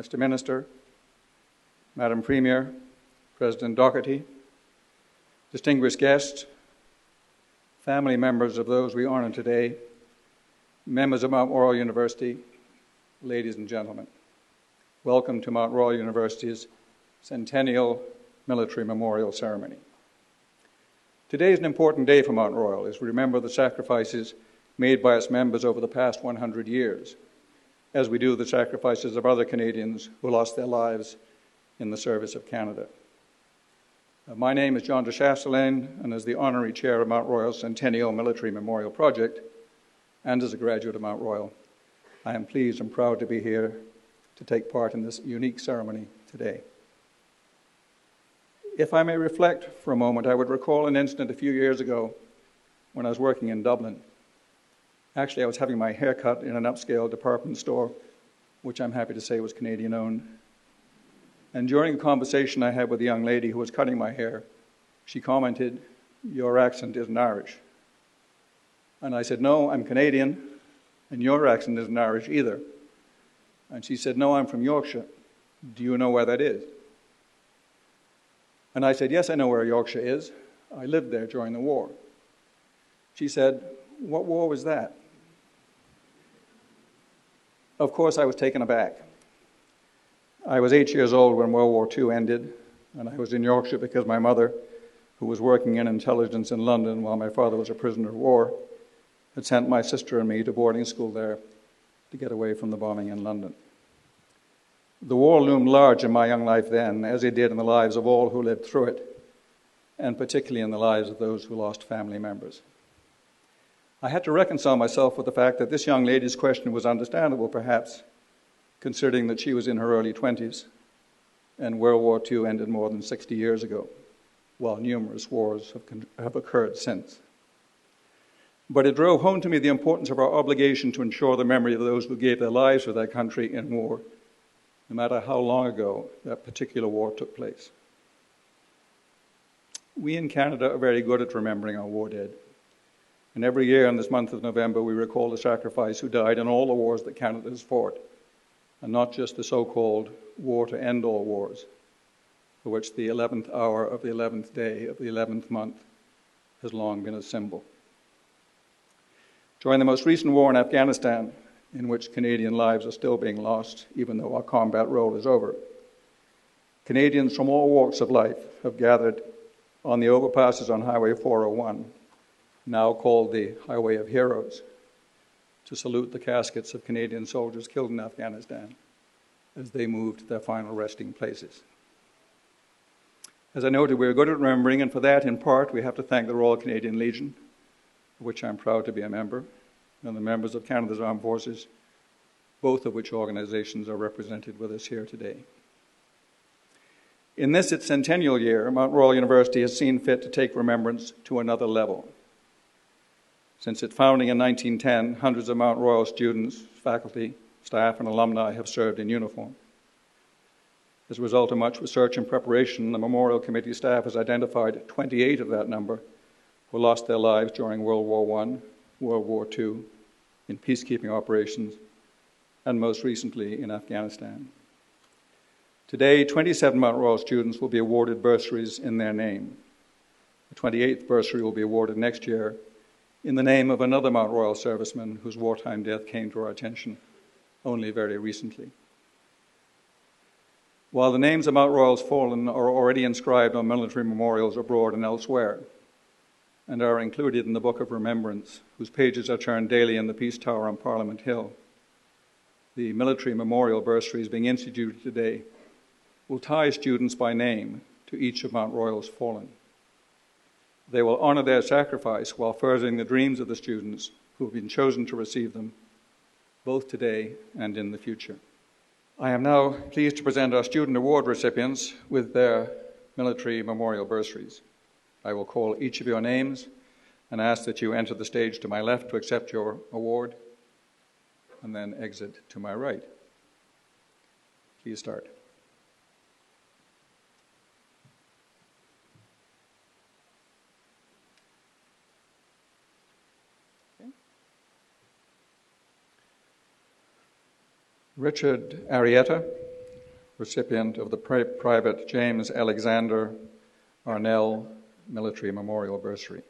Mr. Minister, Madam Premier, President Doherty, distinguished guests, family members of those we honour today, members of Mount Royal University, ladies and gentlemen. Welcome to Mount Royal University's Centennial Military Memorial Ceremony. Today is an important day for Mount Royal as we remember the sacrifices made by its members over the past 100 years, as we do the sacrifices of other Canadians who lost their lives in the service of Canada. My name is John de Chastelain, and as the Honorary Chair of Mount Royal's Centennial Military Memorial Project, and as a graduate of Mount Royal, I am pleased and proud to be here to take part in this unique ceremony today. If I may reflect for a moment, I would recall an incident a few years ago when I was working in Dublin. Actually, I was having my hair cut in an upscale department store, which I'm happy to say was Canadian-owned. And during a conversation I had with a young lady who was cutting my hair, she commented, "Your accent isn't Irish." And I said, "No, I'm Canadian, and your accent isn't Irish either." And she said, "No, I'm from Yorkshire. Do you know where that is?" And I said, "Yes, I know where Yorkshire is. I lived there during the war." She said, "What war was that?" Of course, I was taken aback. I was 8 years old when World War II ended, and I was in Yorkshire because my mother, who was working in intelligence in London while my father was a prisoner of war, had sent my sister and me to boarding school there to get away from the bombing in London. The war loomed large in my young life then, as it did in the lives of all who lived through it, and particularly in the lives of those who lost family members. I had to reconcile myself with the fact that this young lady's question was understandable, perhaps, considering that she was in her early 20s, and World War II ended more than 60 years ago, while numerous wars have occurred since. But it drove home to me the importance of our obligation to ensure the memory of those who gave their lives for their country in war, no matter how long ago that particular war took place. We in Canada are very good at remembering our war dead. And every year in this month of November, we recall the sacrifice who died in all the wars that Canada has fought, and not just the so-called war to end all wars, for which the 11th hour of the 11th day of the 11th month has long been a symbol. During the most recent war in Afghanistan, in which Canadian lives are still being lost, even though our combat role is over, Canadians from all walks of life have gathered on the overpasses on Highway 401, now called the Highway of Heroes, to salute the caskets of Canadian soldiers killed in Afghanistan as they moved to their final resting places. As I noted, we're good at remembering, and for that, in part, we have to thank the Royal Canadian Legion, of which I'm proud to be a member, and the members of Canada's Armed Forces, both of which organizations are represented with us here today. In this, its centennial year, Mount Royal University has seen fit to take remembrance to another level. Since its founding in 1910, hundreds of Mount Royal students, faculty, staff, and alumni have served in uniform. As a result of much research and preparation, the Memorial Committee staff has identified 28 of that number who lost their lives during World War I, World War II, in peacekeeping operations, and most recently in Afghanistan. Today, 27 Mount Royal students will be awarded bursaries in their name. The 28th bursary will be awarded next year in the name of another Mount Royal serviceman whose wartime death came to our attention only very recently. While the names of Mount Royal's fallen are already inscribed on military memorials abroad and elsewhere, and are included in the Book of Remembrance, whose pages are turned daily in the Peace Tower on Parliament Hill, the military memorial bursaries being instituted today will tie students by name to each of Mount Royal's fallen. They will honor their sacrifice while furthering the dreams of the students who have been chosen to receive them, both today and in the future. I am now pleased to present our student award recipients with their military memorial bursaries. I will call each of your names and ask that you enter the stage to my left to accept your award, and then exit to my right. Please start. Richard Arrieta, recipient of the Private James Alexander Arnell Military Memorial Bursary.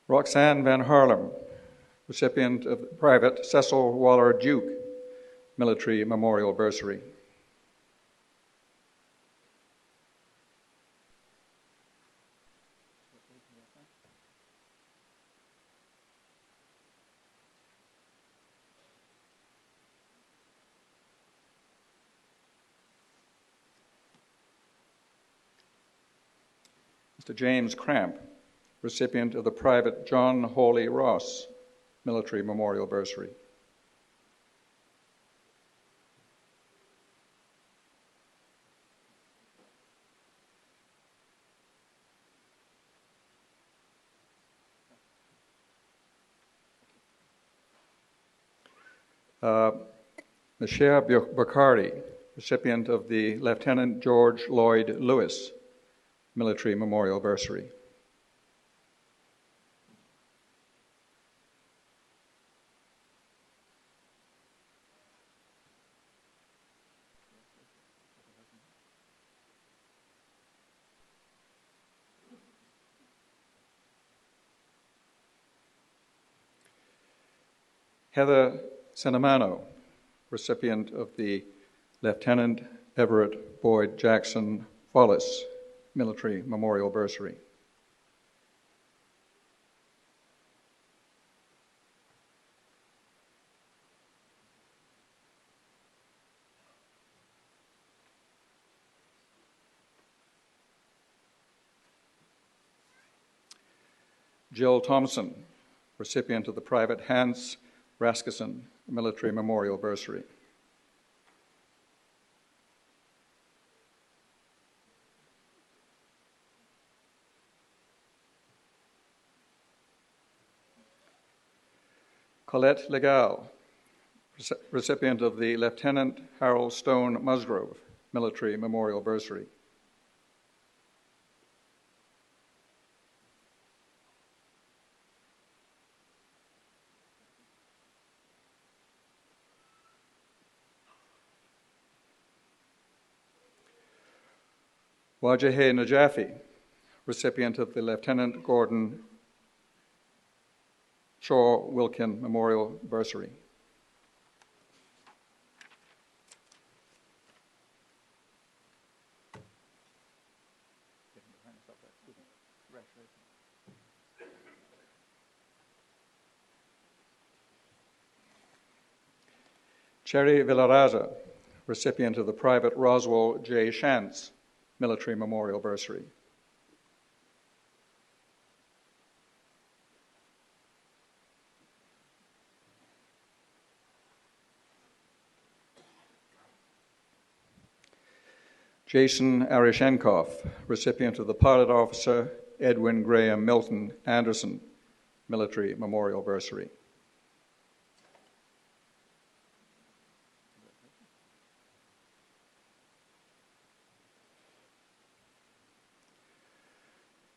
Roxanne Van Harlem, recipient of the Private Cecil Waller Duke Military Memorial Bursary. Mr. James Cramp, recipient of the Private John Hawley Ross Military Memorial Bursary. Michelle Bakari, recipient of the Lieutenant George Lloyd Lewis Military Memorial Bursary. Heather Cinnamano, recipient of the Lieutenant Everett Boyd Jackson Wallace Military Memorial Bursary. Jill Thompson, recipient of the Private Hans Rasmussen Military Memorial Bursary. Colette Legal, recipient of the Lieutenant Harold Stone Musgrove Military Memorial Bursary. Wajahe Najafi, recipient of the Lieutenant Gordon Shaw Wilkin Memorial Bursary. Cherry Villaraza, recipient of the Private Roswell J. Shantz Military Memorial Bursary. Jason Arishenkov, recipient of the Pilot Officer Edwin Graham Milton Anderson Military Memorial Bursary.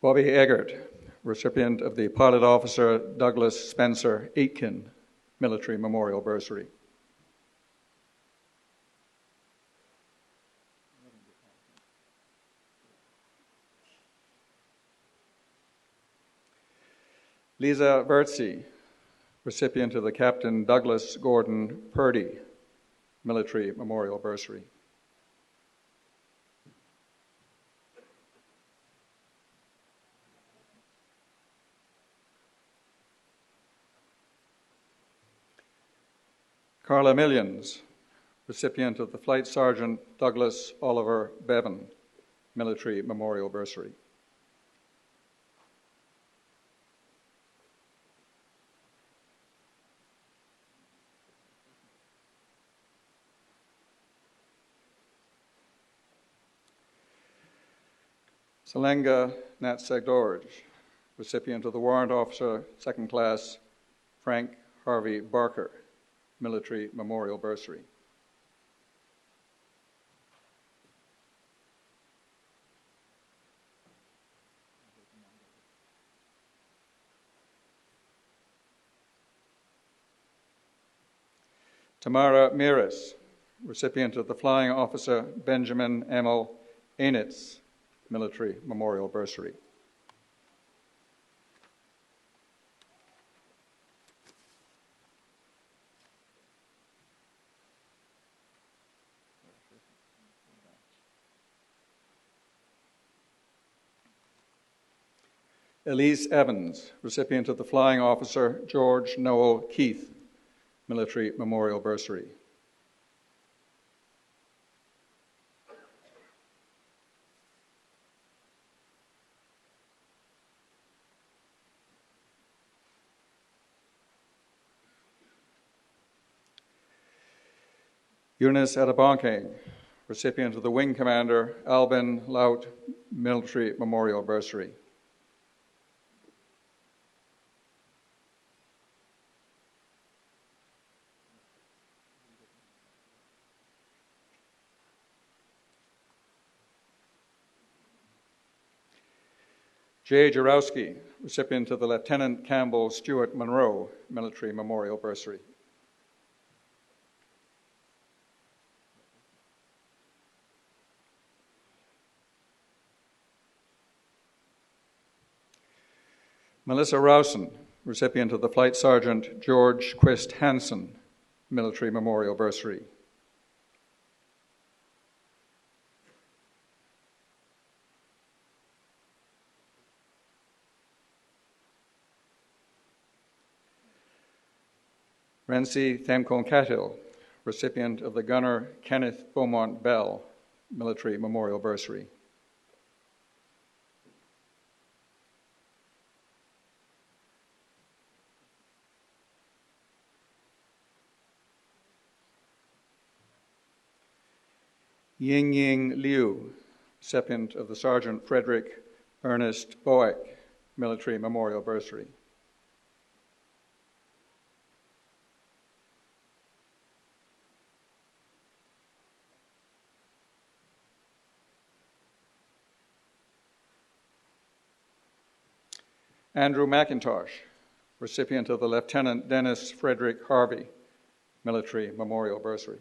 Bobby Eggert, recipient of the Pilot Officer Douglas Spencer Aitken Military Memorial Bursary. Lisa Vertzi, recipient of the Captain Douglas Gordon Purdy Military Memorial Bursary. Carla Millions, recipient of the Flight Sergeant Douglas Oliver Bevan Military Memorial Bursary. Salenga Natsegdorj, recipient of the Warrant Officer, Second Class Frank Harvey Barker Military Memorial Bursary. Tamara Miras, recipient of the Flying Officer Benjamin Emil Ainitz Military Memorial Bursary. Elise Evans, recipient of the Flying Officer George Noel Keith Military Memorial Bursary. Eunice Adebanke, recipient of the Wing Commander Albin Laut Military Memorial Bursary. Jay Jarowski, recipient of the Lieutenant Campbell Stuart Monroe Military Memorial Bursary. Melissa Rowson, recipient of the Flight Sergeant George Quist Hansen Military Memorial Bursary. Renzi Themkon-Cahill, recipient of the Gunner Kenneth Beaumont Bell Military Memorial Bursary. Ying Liu, recipient of the Sergeant Frederick Ernest Boeck Military Memorial Bursary. Andrew McIntosh, recipient of the Lieutenant Dennis Frederick Harvey Military Memorial Bursary.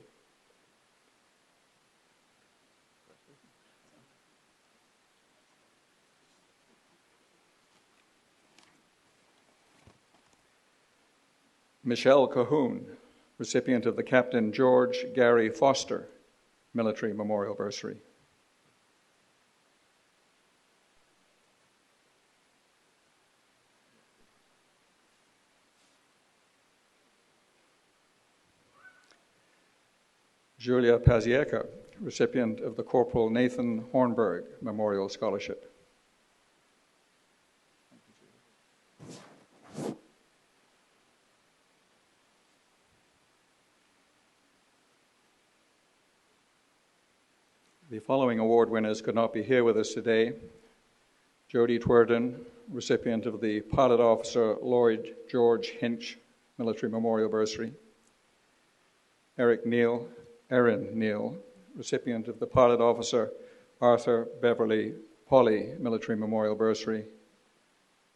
Michelle Cahoon, recipient of the Captain George Gary Foster Military Memorial Bursary. Julia Pazieka, recipient of the Corporal Nathan Hornberg Memorial Scholarship. The following award winners could not be here with us today. Jody Twerden, recipient of the Pilot Officer Lloyd George Hinch Military Memorial Bursary. Erin Neal, recipient of the Pilot Officer Arthur Beverly Polly Military Memorial Bursary.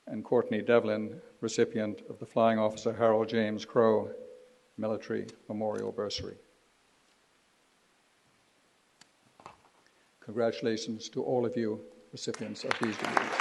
And Courtney Devlin, recipient of the Flying Officer Harold James Crow Military Memorial Bursary. Congratulations to all of you recipients of these degrees.